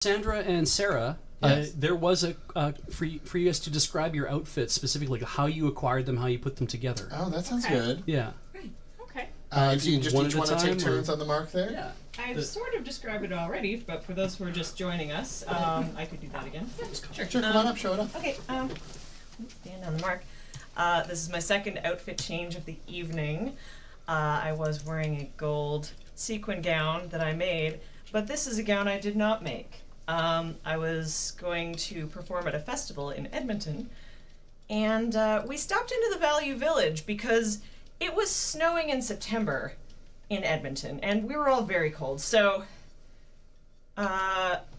Sandra and Sara, Yes. there was a for you guys to describe your outfits specifically, how you acquired them, how you put them together. Oh, that sounds good. Yeah. Right. Okay. If you just one each at a want to take time, turns or- on the mark there? Yeah. I've sort of described it already, but for those who are just joining us, I could do that again. Sure, come on up, show it up. Okay, stand on the mark. This is my second outfit change of the evening. I was wearing a gold sequin gown that I made, but this is a gown I did not make. I was going to perform at a festival in Edmonton, and we stopped into the Value Village because it was snowing in September in Edmonton, and we were all very cold. So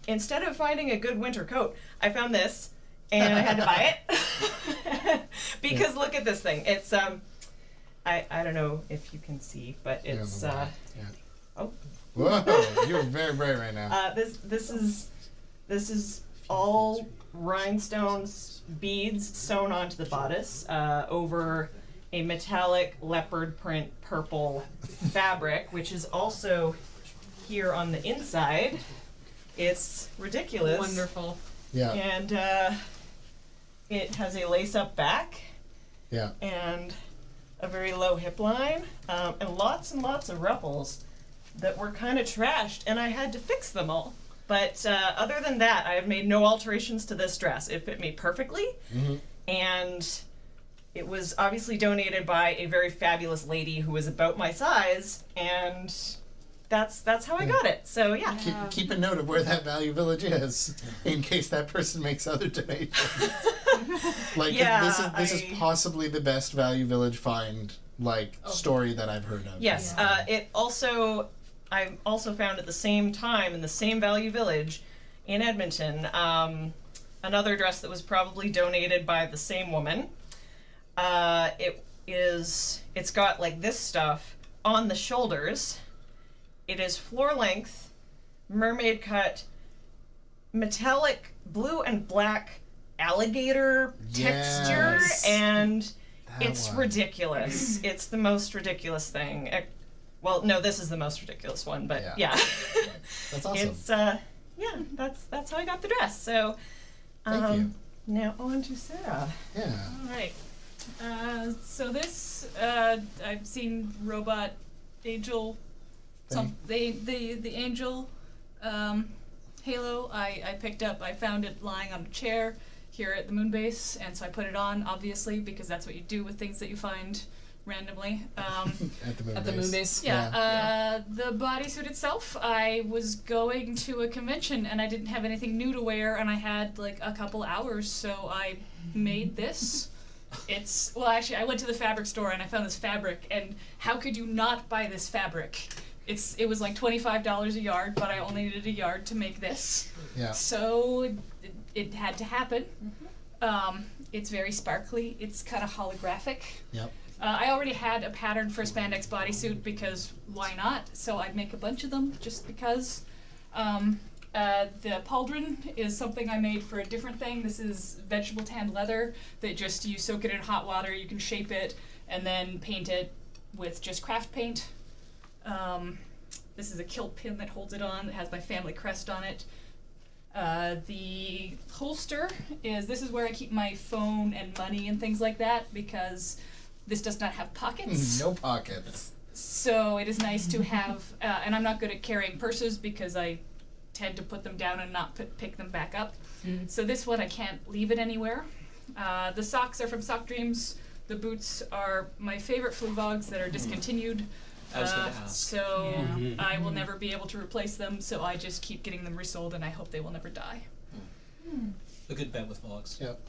instead of finding a good winter coat, I found this, and I had to buy it because look at this thing. It's I don't know if you can see, but it's oh. Whoa, you're very bright right now. This is all rhinestones, beads sewn onto the bodice over a metallic leopard print purple fabric, which is also here on the inside. It's ridiculous. Wonderful. Yeah. And it has a lace-up back. Yeah. And a very low hip line, and lots of ruffles that were kind of trashed, and I had to fix them all. But other than that, I have made no alterations to this dress. It fit me perfectly, and it was obviously donated by a very fabulous lady who was about my size, and that's how I got it. So yeah. Keep a note of where that Value Village is, in case that person makes other donations. Like, this is possibly the best Value Village find, story that I've heard of. Yes, I also found at the same time in the same Value Village in Edmonton another dress that was probably donated by the same woman. It's got like this stuff on the shoulders. It is floor length, mermaid cut, metallic blue and black alligator texture, and it's ridiculous. It's the most ridiculous thing. Well, no, this is the most ridiculous one, but yeah. That's awesome. It's that's how I got the dress. So Thank you. Now on to Sara. Yeah. All right. So this I've seen robot angel, the angel halo. I picked up. I found it lying on a chair here at the moon base, and so I put it on, obviously, because that's what you do with things that you find randomly. At the moon base. Yeah. The bodysuit itself, I was going to a convention and I didn't have anything new to wear, and I had like a couple hours, so I made this. Actually, I went to the fabric store and I found this fabric, and how could you not buy this fabric? It was like $25 a yard, but I only needed a yard to make this. Yeah. So it had to happen. It's very sparkly. It's kind of holographic. Yep. I already had a pattern for a spandex bodysuit because why not? So I'd make a bunch of them just because. The pauldron is something I made for a different thing. This is vegetable tanned leather that just you soak it in hot water, you can shape it, and then paint it with just craft paint. This is a kilt pin that holds it on. It has my family crest on it. The holster this is where I keep my phone and money and things like that, because this does not have pockets. No pockets. So it is nice to have, and I'm not good at carrying purses because I tend to put them down and not pick them back up. So this one I can't leave it anywhere. The socks are from Sock Dreams. The boots are my favorite Fluvogs that are discontinued. I was going to ask. So I will never be able to replace them, so I just keep getting them resold, and I hope they will never die. A good bet with Vogs. Yep.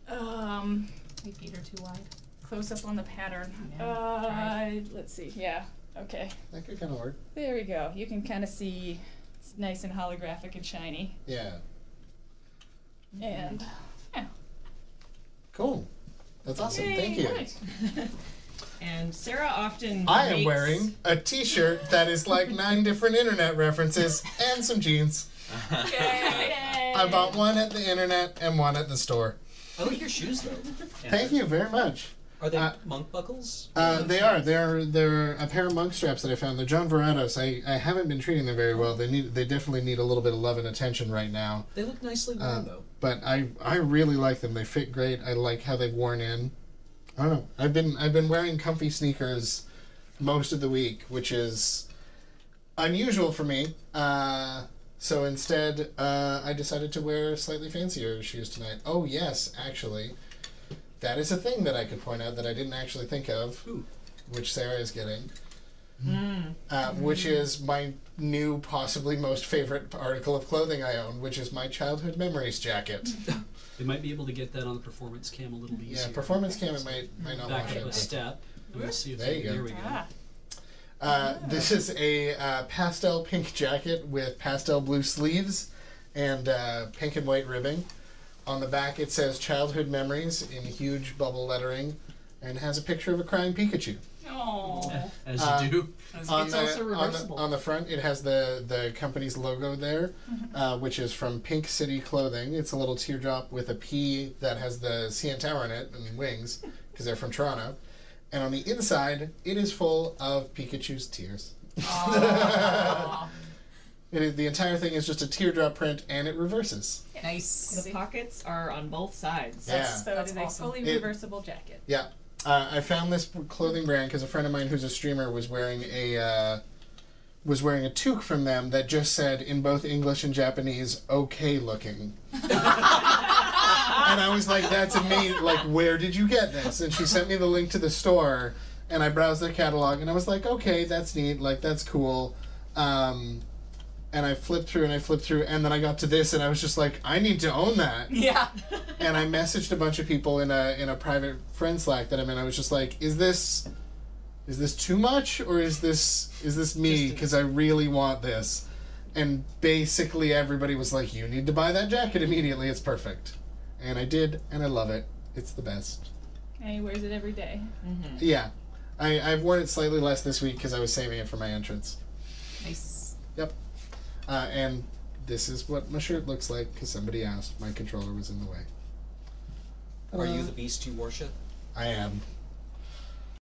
My feet are too wide. Close up on the pattern. Let's see. Yeah. Okay. That could kind of work. There we go. You can kind of see it's nice and holographic and shiny. Yeah. And yeah. Cool. That's awesome. Yay, Thank you. right. And Sara often I am makes- wearing a t-shirt that is like 9 different internet references and some jeans. Yay. I bought one at the internet and one at the store. I like your shoes, though. Thank you very much. Are they monk buckles? They are. They're a pair of monk straps that I found. They're John Verados. I haven't been treating them very well. They definitely need a little bit of love and attention right now. They look nicely worn though. But I really like them. They fit great. I like how they've worn in. I don't know. I've been wearing comfy sneakers most of the week, which is unusual for me. So instead, I decided to wear slightly fancier shoes tonight. Oh yes, actually. That is a thing that I could point out that I didn't actually think of, which Sarah is getting, which is my new, possibly most favorite article of clothing I own, which is my childhood memories jacket. They might be able to get that on the performance cam a little easier. Yeah, performance cam it might not back wash up a it. step. And we'll see if There you go. There we go. This is a pastel pink jacket with pastel blue sleeves and pink and white ribbing. On the back it says childhood memories in huge bubble lettering and has a picture of a crying Pikachu. Aww. As you do. It's also reversible. On the front it has the company's logo there, which is from Pink City Clothing. It's a little teardrop with a P that has the CN Tower in it and wings because they're from Toronto. And on the inside it is full of Pikachu's tears. The entire thing is just a teardrop print, and it reverses. Nice. The pockets are on both sides. Yeah. That's a fully reversible jacket. Yeah. I found this clothing brand because a friend of mine who's a streamer was wearing a toque from them that just said in both English and Japanese, "Okay looking." And I was like, "That's amazing! Like, where did you get this?" And she sent me the link to the store, and I browsed their catalog, and I was like, "Okay, that's neat. Like, that's cool." And I flipped through, and then I got to this, and I was just like, I need to own that. Yeah. And I messaged a bunch of people in a private friend Slack that I'm in. I was just like, is this too much, or is this me? Because I really want this. And basically everybody was like, you need to buy that jacket immediately. It's perfect. And I did, and I love it. It's the best. And he wears it every day. Mm-hmm. Yeah. I've worn it slightly less this week because I was saving it for my entrance. Nice. Yep. And this is what my shirt looks like because somebody asked. My controller was in the way. Are you the beast you worship? I am.